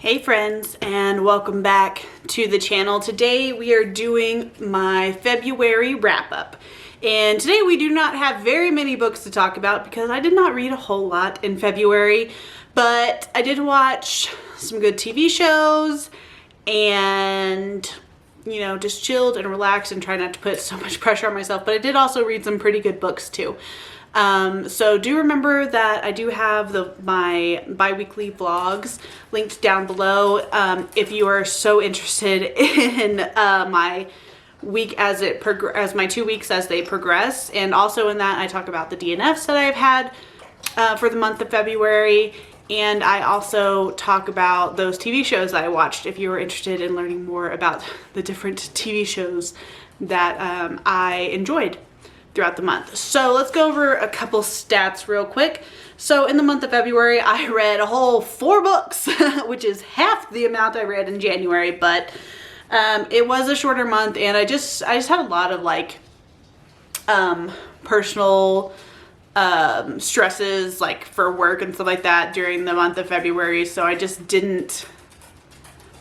Hey friends, and welcome back to the channel. Today we are doing my February wrap-up. And today we do not have very many books to talk about because I did not read a whole lot in February, but I did watch some good TV shows and, you know, just chilled and relaxed and try not to put so much pressure on myself. But I did also read some pretty good books too. So do remember that I do have my bi-weekly vlogs linked down below if you are so interested in my week as my 2 weeks as they progress. And also in that I talk about the DNFs that I've had for the month of February, and I also talk about those TV shows that I watched if you were interested in learning more about the different TV shows that I enjoyed throughout the month. So let's go over a couple stats real quick. So in the month of February, I read a whole 4 books, which is half the amount I read in January, but it was a shorter month, and I just had a lot of like personal stresses like for work and stuff like that during the month of February, so I just didn't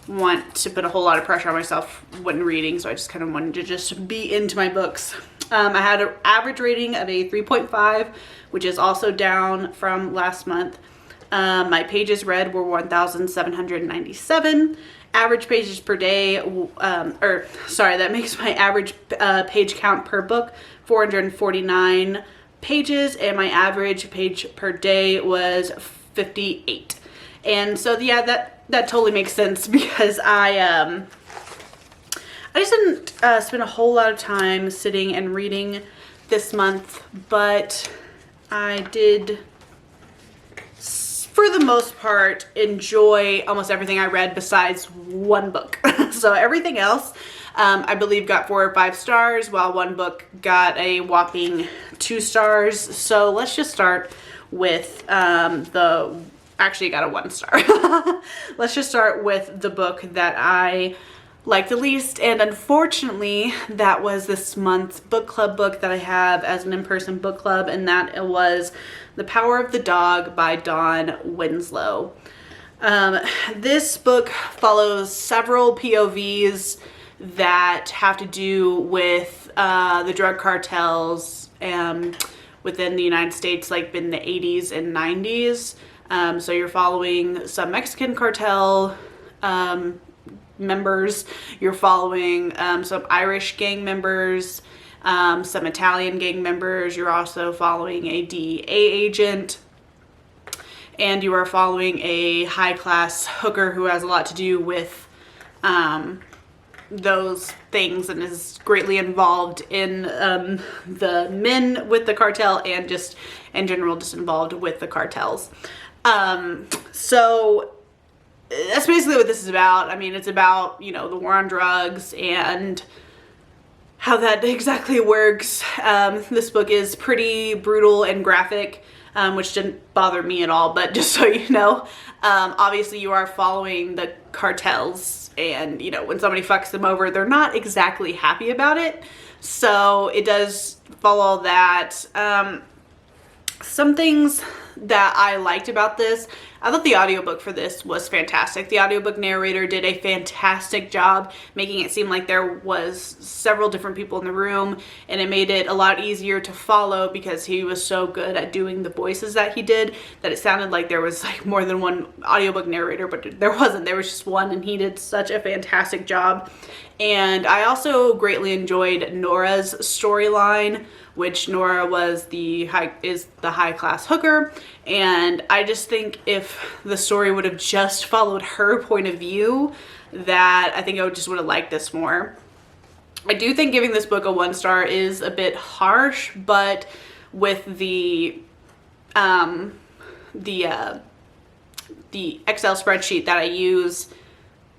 want to put a whole lot of pressure on myself when reading, so I just kind of wanted to just be into my books. I had an average rating of a 3.5, which is also down from last month. My pages read were 1,797. Average pages per day, that makes my average page count per book 449 pages, and my average page per day was 58. And so yeah, that totally makes sense because I just didn't spend a whole lot of time sitting and reading this month, but I did, for the most part, enjoy almost everything I read besides one book. So everything else, I believe, got 4 or 5 stars, while one book got a whopping 2 stars. So let's just start with actually got a 1 star. Let's just start with the book that I liked the least, and unfortunately that was this month's book club book that I have as an in-person book club, and that it was The Power of the Dog by Dawn Winslow. This book follows several POVs that have to do with the drug cartels within the United States, like in the 80s and 90s. So you're following some Mexican cartel members, you're following some Irish gang members, some Italian gang members, you're also following a DEA agent, and you are following a high-class hooker who has a lot to do with those things and is greatly involved in the men with the cartel, and just in general just involved with the cartels. So that's basically what this is about. I mean, it's about, you know, the war on drugs and how that exactly works. This book is pretty brutal and graphic, which didn't bother me at all, but just so you know, obviously you are following the cartels, and, you know, when somebody fucks them over, they're not exactly happy about it. So it does follow that. Some things that I liked about this, I thought the audiobook for this was fantastic. The audiobook narrator did a fantastic job making it seem like there was several different people in the room, and it made it a lot easier to follow because he was so good at doing the voices that he did that it sounded like there was like more than one audiobook narrator, but there wasn't. There was just one, and he did such a fantastic job. And I also greatly enjoyed Nora's storyline, which Nora was the high-class hooker, and I just think if the story would have just followed her point of view, that I think I would have liked this more. I do think giving this book a 1 star is a bit harsh, but with the Excel spreadsheet that I use,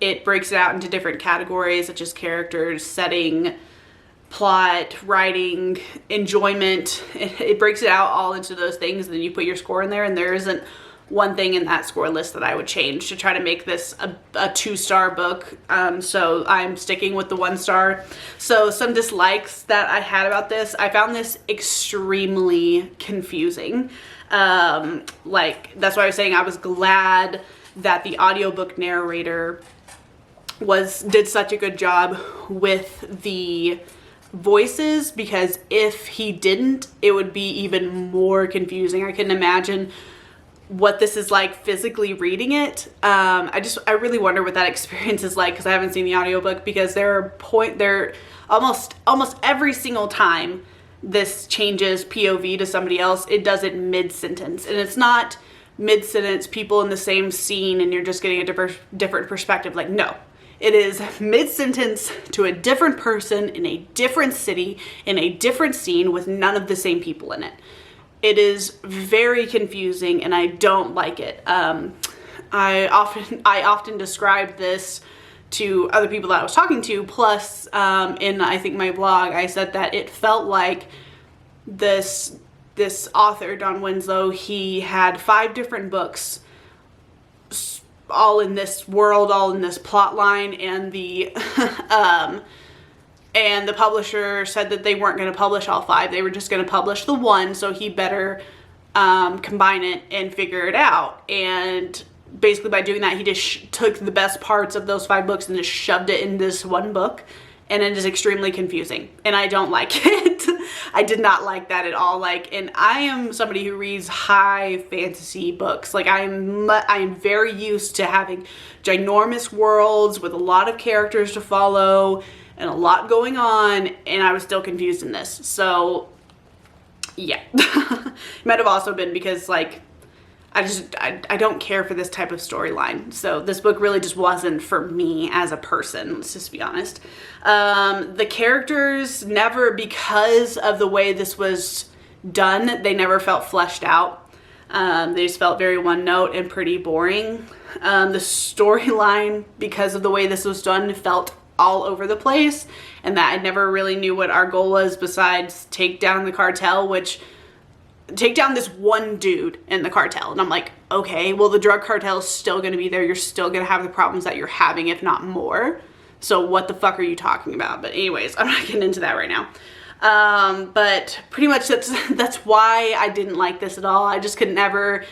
it breaks it out into different categories such as characters, setting, plot, writing, enjoyment. It breaks it out all into those things, and then you put your score in there, and there isn't one thing in that score list that I would change to try to make this a 2-star book. So I'm sticking with the 1 star. So some dislikes that I had about this: I found this extremely confusing. Like, that's why I was saying I was glad that the audiobook narrator did such a good job with the voices, because if he didn't, it would be even more confusing. I couldn't imagine what this is like physically reading it. I really wonder what that experience is like, because I haven't seen the audiobook, because there almost every single time this changes POV to somebody else, it does it mid-sentence, and it's not mid-sentence people in the same scene and you're just getting a different perspective. Like, no, it is mid-sentence to a different person in a different city in a different scene with none of the same people in it. It is very confusing and I don't like it. I often described this to other people that I was talking to, plus in, I think, my blog, I said that it felt like this author, Don Winslow, he had 5 different books all in this world, all in this plot line, and the publisher said that they weren't going to publish all 5. They were just going to publish the one, so he better combine it and figure it out. And basically by doing that, he just took the best parts of those 5 books and just shoved it in this one book, and it is extremely confusing, and I don't like it. I did not like that at all. Like, and I am somebody who reads high fantasy books. Like, I'm very used to having ginormous worlds with a lot of characters to follow and a lot going on, and I was still confused in this. So yeah. It might have also been because, like, I don't care for this type of storyline. So this book really just wasn't for me as a person, let's just be honest. The characters never, because of the way this was done, they never felt fleshed out. They just felt very one note and pretty boring. The storyline, because of the way this was done, felt all over the place, and that I never really knew what our goal was besides take down the cartel, which take down this one dude in the cartel. And I'm like, okay, well, the drug cartel is still going to be there. You're still going to have the problems that you're having, if not more. So what the fuck are you talking about? But anyways, I'm not getting into that right now. But pretty much that's why I didn't like this at all. I just could never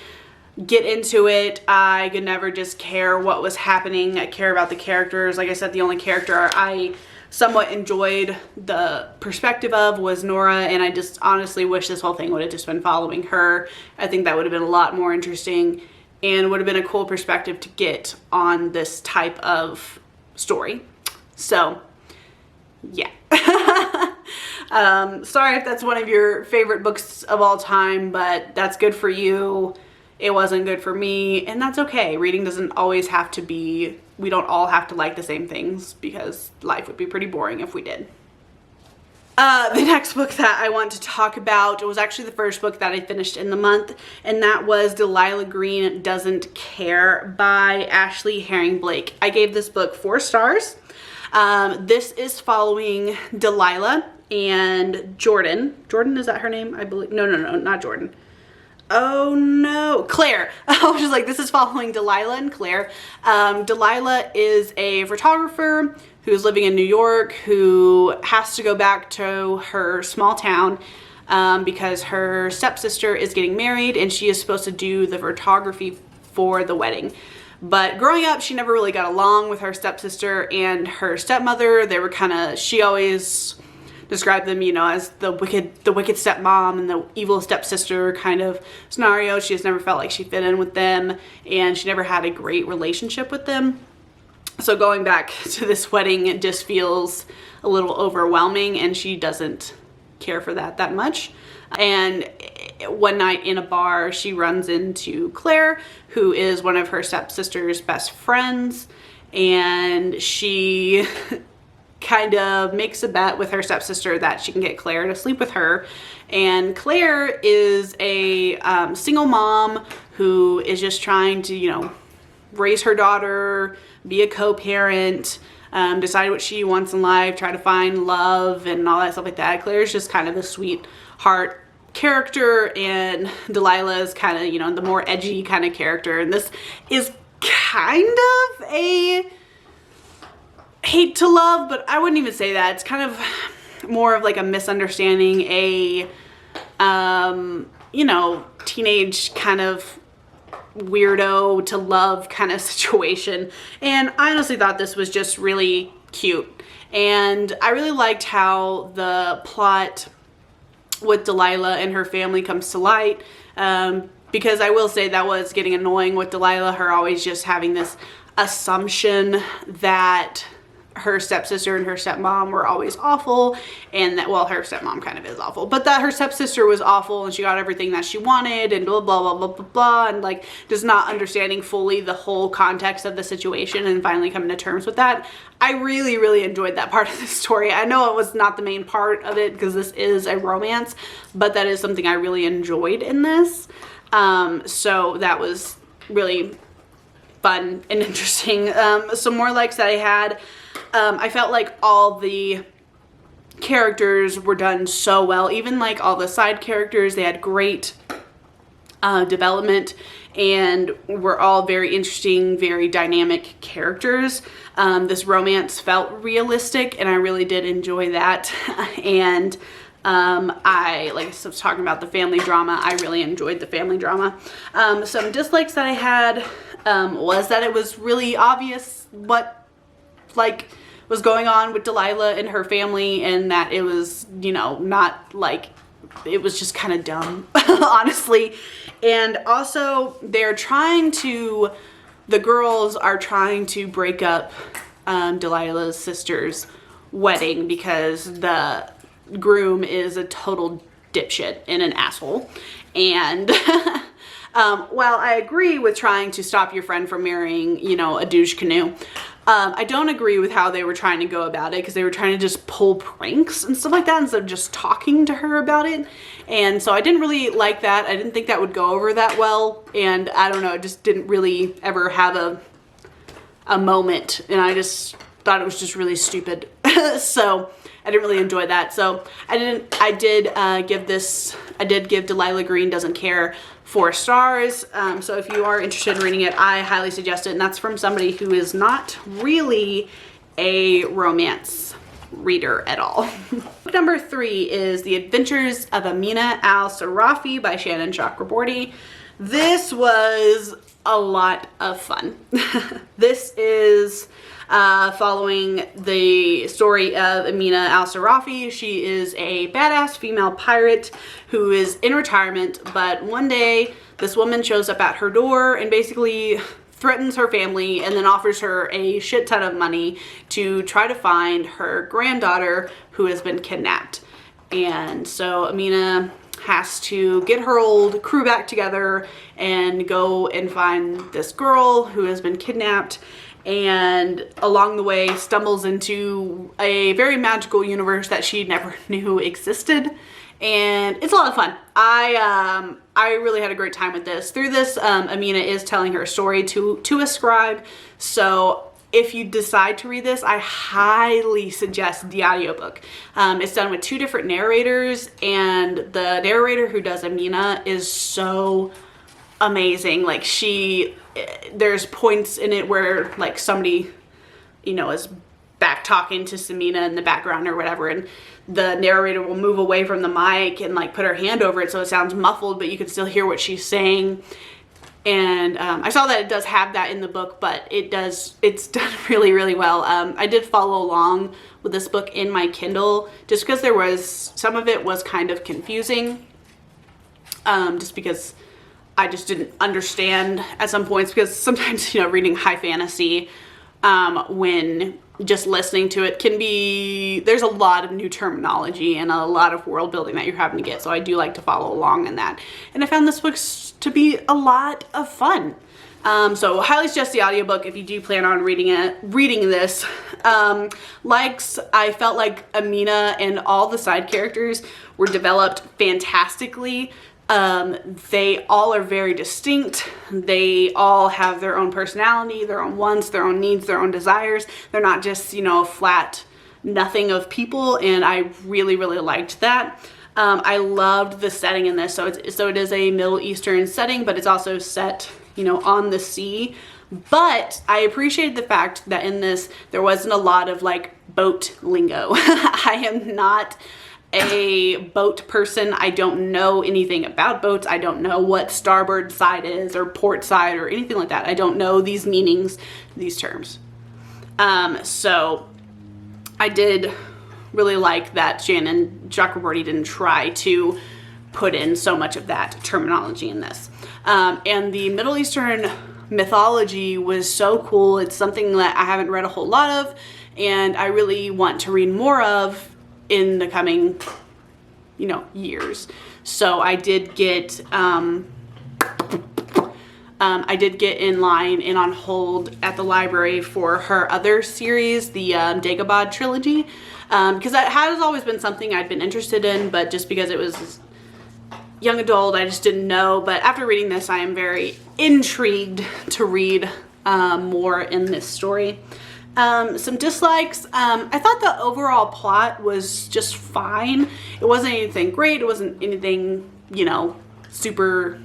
get into it. I could never just care what was happening. I care about the characters. Like I said, the only character I somewhat enjoyed the perspective of was Nora, and I just honestly wish this whole thing would have just been following her. I think that would have been a lot more interesting and would have been a cool perspective to get on this type of story. So yeah. Sorry if that's one of your favorite books of all time, but that's good for you. It wasn't good for me, and that's okay. Reading doesn't always have to be, we don't all have to like the same things, because life would be pretty boring if we did. The next book that I want to talk about, it was actually the first book that I finished in the month, and that was Delilah Green Doesn't Care by Ashley Herring Blake. I gave this book 4 stars. This is following Delilah and Jordan. Jordan, is that her name? I believe. No, not Jordan. Oh no, Claire. I was just like, this is following Delilah and Claire. Delilah is a photographer who's living in New York, who has to go back to her small town because her stepsister is getting married and she is supposed to do the photography for the wedding. But growing up, she never really got along with her stepsister and her stepmother. They were kind of, she always describe them, you know, as the wicked stepmom and the evil stepsister kind of scenario. She just never felt like she fit in with them, and she never had a great relationship with them. So going back to this wedding, it just feels a little overwhelming, and she doesn't care for that much. And one night in a bar, she runs into Claire, who is one of her stepsister's best friends, and she kind of makes a bet with her stepsister that she can get Claire to sleep with her. And Claire is a single mom who is just trying to, you know, raise her daughter, be a co-parent, decide what she wants in life, try to find love and all that stuff like that. Claire's just kind of a sweetheart character, and Delilah is kind of, you know, the more edgy kind of character. And this is kind of a hate to love, but I wouldn't even say that. It's kind of more of like a misunderstanding, a you know, teenage kind of weirdo to love kind of situation. And I honestly thought this was just really cute. And I really liked how the plot with Delilah and her family comes to light. Because I will say that was getting annoying with Delilah, her always just having this assumption that her stepsister and her stepmom were always awful, and that, well, her stepmom kind of is awful, but that her stepsister was awful and she got everything that she wanted and blah, blah, blah, blah, blah, blah, and like just not understanding fully the whole context of the situation and finally coming to terms with that. I really, really enjoyed that part of the story. I know it was not the main part of it because this is a romance, but that is something I really enjoyed in this. So that was really fun and interesting. Some more likes that I had. I felt like all the characters were done so well. Even like all the side characters, they had great development and were all very interesting, very dynamic characters. This romance felt realistic and I really did enjoy that. And I, like I was talking about the family drama, I really enjoyed the family drama. Some dislikes that I had was that it was really obvious what like was going on with Delilah and her family, and that it was, you know, not like, it was just kind of dumb, honestly. And also the girls are trying to break up Delilah's sister's wedding because the groom is a total dipshit and an asshole. And while I agree with trying to stop your friend from marrying, you know, a douche canoe, I don't agree with how they were trying to go about it, because they were trying to just pull pranks and stuff like that instead of just talking to her about it. And so I didn't really like that. I didn't think that would go over that well. And I don't know, it just didn't really ever have a moment. And I just thought it was just really stupid. So I didn't really enjoy that. So I did give Delilah Green Doesn't Care 4 stars. So if you are interested in reading it, I highly suggest it. And that's from somebody who is not really a romance reader at all. Book number 3 is The Adventures of Amina Al-Sarafi by Shannon Chakraborty. This was a lot of fun. This is following the story of Amina Al-Sarafi. She is a badass female pirate who is in retirement, but one day this woman shows up at her door and basically threatens her family and then offers her a shit ton of money to try to find her granddaughter who has been kidnapped. And so Amina has to get her old crew back together and go and find this girl who has been kidnapped, and along the way stumbles into a very magical universe that she never knew existed. And it's a lot of fun. I really had a great time with this. Through this, Amina is telling her story to a scribe. So if you decide to read this, I highly suggest the audiobook. It's done with 2 different narrators, and the narrator who does Amina is so amazing. Like, there's points in it where like somebody, you know, is back talking to Samina in the background or whatever, and the narrator will move away from the mic and like put her hand over it so it sounds muffled, but you can still hear what she's saying. And I saw that it does have that in the book, but it's done really, really well. I did follow along with this book in my Kindle just because some of it was kind of confusing, just because I just didn't understand at some points, because sometimes, you know, reading high fantasy, when just listening to it there's a lot of new terminology and a lot of world building that you're having to get. So I do like to follow along in that. And I found this book to be a lot of fun. So highly suggest the audiobook if you do plan on reading this. I felt like Amina and all the side characters were developed fantastically. They all are very distinct. They all have their own personality, their own wants, their own needs, their own desires. They're not just, you know, flat nothing of people, and I really, really liked that. I loved the setting in this. So it is a Middle Eastern setting, but it's also set, you know, on the sea. But I appreciated the fact that in this there wasn't a lot of like boat lingo. I am not a boat person. I don't know anything about boats. I don't know what starboard side is or port side or anything like that. I don't know these meanings, these terms. So I did really like that Shannon Chakraborty didn't try to put in so much of that terminology in this. And the Middle Eastern mythology was so cool. It's something that I haven't read a whole lot of, and I really want to read more of in the coming, you know, years. So I did get in line and on hold at the library for her other series, the Dagobah trilogy, because that has always been something I'd been interested in, but just because it was young adult, I just didn't know. But after reading this, I am very intrigued to read more in this story. Some dislikes. I thought the overall plot was just fine. It wasn't anything great. It wasn't anything, you know, super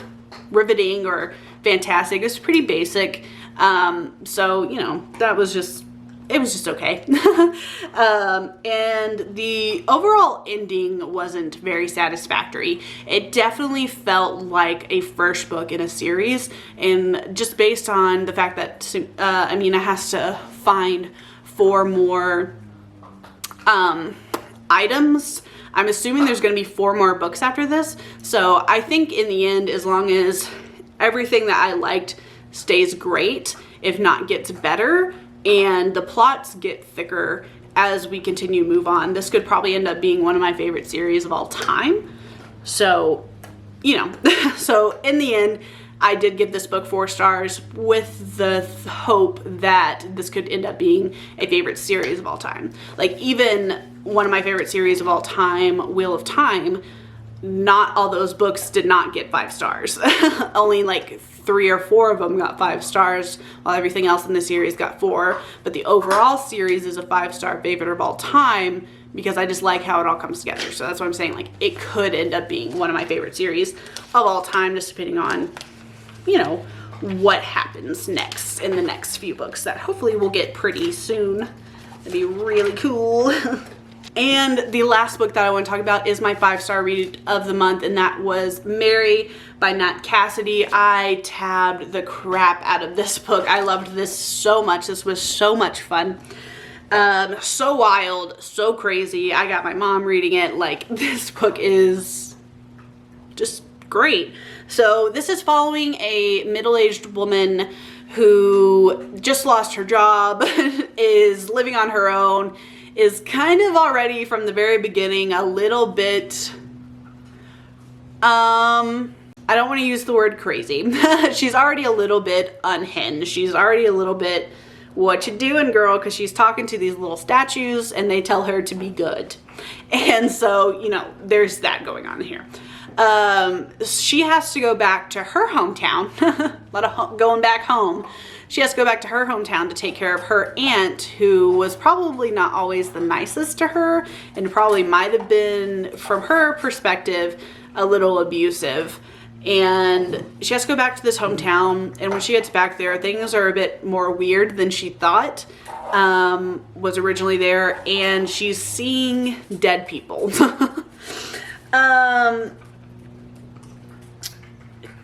riveting or fantastic. It was pretty basic. So, you know, it was just okay. And the overall ending wasn't very satisfactory. It definitely felt like a first book in a series, and just based on the fact that Amina has to find 4 more items, I'm assuming there's going to be 4 more books after this. So I think in the end, as long as everything that I liked stays great, if not gets better, and the plots get thicker as we continue to move on, this could probably end up being one of my favorite series of all time. So, you know, so in the end, I did give this book 4 stars with the hope that this could end up being a favorite series of all time. Like, even one of my favorite series of all time, Wheel of Time, not all those books did not get 5 stars. Only like 3 or 4 of them got 5 stars, while everything else in the series got 4. But the overall series is a 5-star favorite of all time because I just like how it all comes together. So that's what I'm saying. Like, it could end up being one of my favorite series of all time, just depending on, you know, what happens next in the next few books that hopefully we'll get pretty soon. It'd be really cool. And the last book that I want to talk about is my 5-star read of the month, and that was Mary by Nat Cassidy. I tabbed the crap out of this book. I loved this so much. This was so much fun. So wild, so crazy. I got my mom reading it. Like, this book is just great. So this is following a middle-aged woman who just lost her job, is living on her own, is kind of already from the very beginning a little bit, I don't want to use the word crazy. She's already a little bit unhinged. She's already a little bit, what you doing, girl? Because she's talking to these little statues and they tell her to be good. And so, you know, there's that going on here. She has to go back to her hometown, going back home. She has to go back to her hometown to take care of her aunt, who was probably not always the nicest to her and probably might have been, from her perspective, a little abusive. And she has to go back to this hometown, and when she gets back there, things are a bit more weird than she thought was originally there, and she's seeing dead people.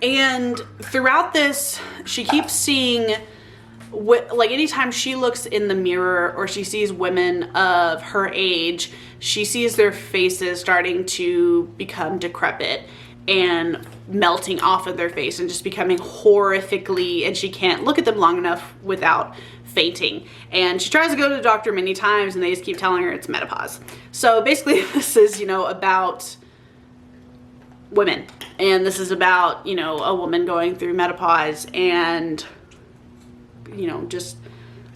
And throughout this, she keeps seeing, like, anytime she looks in the mirror or she sees women of her age, she sees their faces starting to become decrepit and melting off of their face and just becoming horrifically, and she can't look at them long enough without fainting. And she tries to go to the doctor many times and they just keep telling her it's menopause. So basically this is, you know, about women, and this is about, you know, a woman going through menopause and, you know, just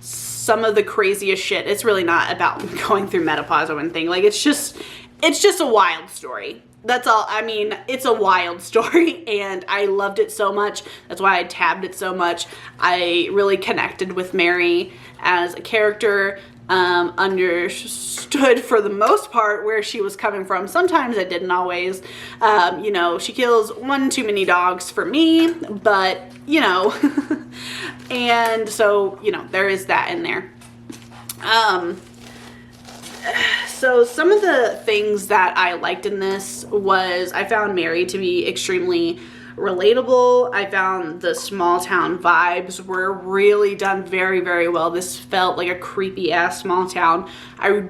some of the craziest shit. It's really not about going through menopause or anything. Like, it's just a wild story. That's all. I mean, it's a wild story, and I loved it so much. That's why I tabbed it so much. I really connected with Mary as a character. Understood for the most part where she was coming from. Sometimes I didn't always. You know, she kills one too many dogs for me, but, you know, and so, you know, there is that in there. So some of the things that I liked in this was I found Mary to be extremely relatable. I found the small town vibes were really done very, very well. This felt like a creepy ass small town. I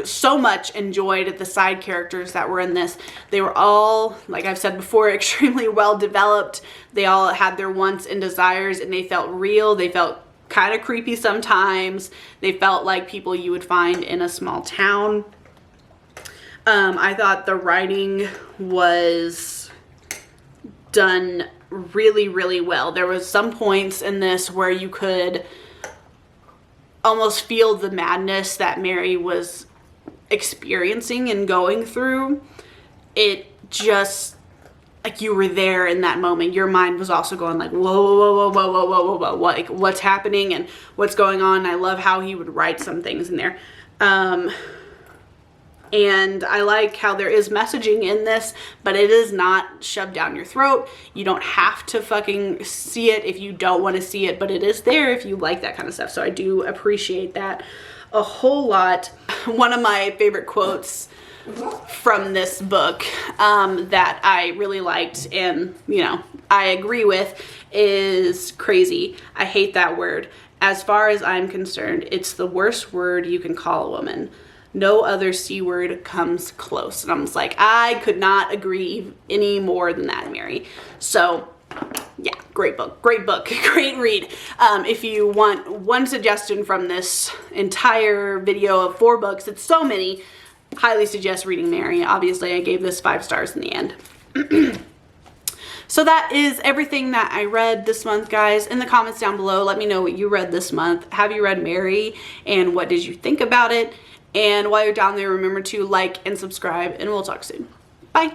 so much enjoyed the side characters that were in this. They were all, like I've said before, extremely well developed. They all had their wants and desires, and they felt real. They felt kind of creepy sometimes. They felt like people you would find in a small town. I thought the writing was done really, really well. There was some points in this where you could almost feel the madness that Mary was experiencing and going through. It just, like, you were there in that moment. Your mind was also going like, whoa, whoa, whoa, whoa, whoa, whoa, whoa, whoa, like, what's happening and what's going on. I love how he would write some things in there. And I like how there is messaging in this, but it is not shoved down your throat. You don't have to fucking see it if you don't want to see it, but it is there if you like that kind of stuff. So I do appreciate that a whole lot. One of my favorite quotes from this book that I really liked, and you know, I agree with, is crazy. I hate that word. As far as I'm concerned, it's the worst word you can call a woman. No other C word comes close. And I'm just like, I could not agree any more than that, Mary. So yeah, great book, great read. If you want one suggestion from this entire video of 4 books, it's so many, highly suggest reading Mary. Obviously, I gave this 5 stars in the end. So that is everything that I read this month, guys. In the comments down below, let me know what you read this month. Have you read Mary, and what did you think about it? And while you're down there, remember to like and subscribe, and we'll talk soon. Bye.